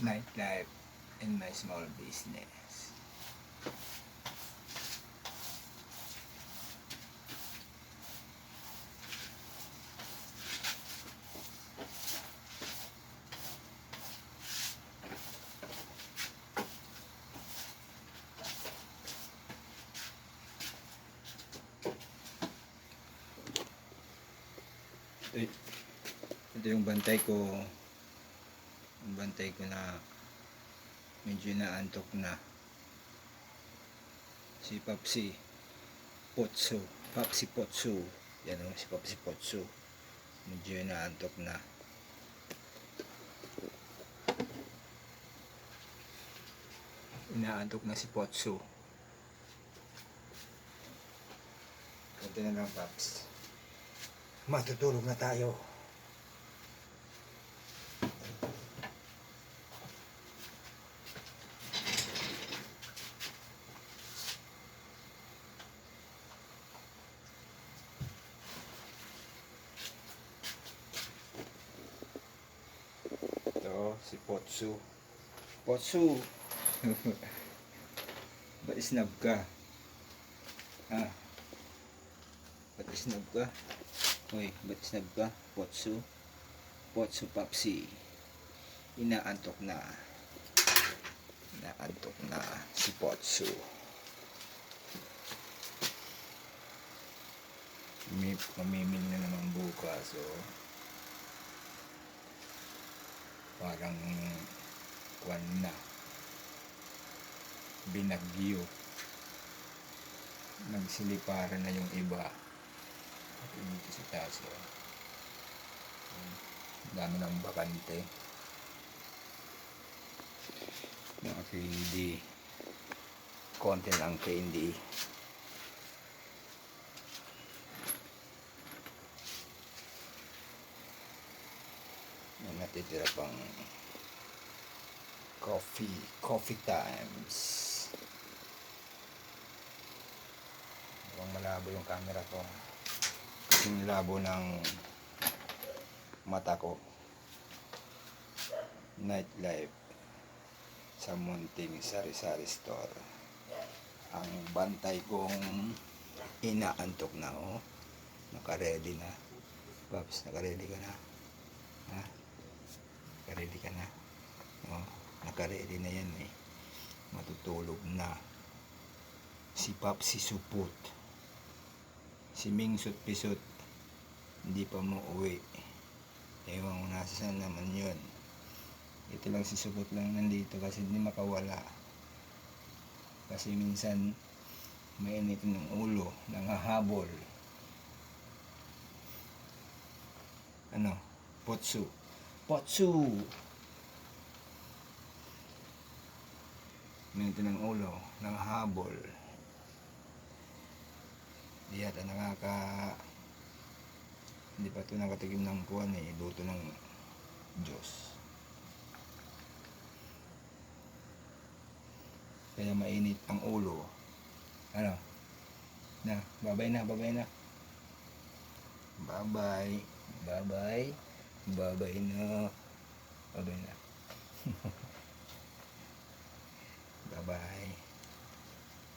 nightlife and my small business. Ito yung bantay ko. Yung bantay ko na medyo naantok na. Si Papsi Potso. Papsi Potso. Yan o, si Papsi Potso. Medyo naantok na. Inaantok na si Potso. Kunti na lang, Paps. Matutulog na tayo. Ito, si Potso. Potso! Ba't isnab ka? Ha? Ba't isnab ka? Hoy, ba't isnab ka? Potso? Potso Papsi. Inaantok na. Inaantok na si Potso. Mamimili na naman bukas, so parang kwan na, binagyo, nagsiliparan na yung iba. At dito sa taas, dami ng bakante, mga candy, konti lang candy. May natitira pang coffee times. Mukhang malabo yung camera ko kasi labo ng mata ko. Nightlife sa munting sari-sari store. Ang bantay kong inaantok na, oh. Naka-ready na. Paps, naka-ready ka na? Ha? Naka-ready ka na? Oh, naka-ready na yan eh. Matutulog na. Si Papsi Supot. Si Mingsut Pisot. Hindi pa mo uwi. Ewan ko nasaan naman yun. Ito lang si Supot lang nandito kasi hindi makawala. Kasi minsan mainit ng ulo, nangahabol. Ano? Potso. Potso! Mainit ng ulo, nangahabol. Di yata hindi pa ito nakatikim ng kuwan eh, luto ng Diyos. Kaya mainit ang ulo. Ano? Na, babay na, babay na. Babay. Babay. Babay na. Babay na. Babay.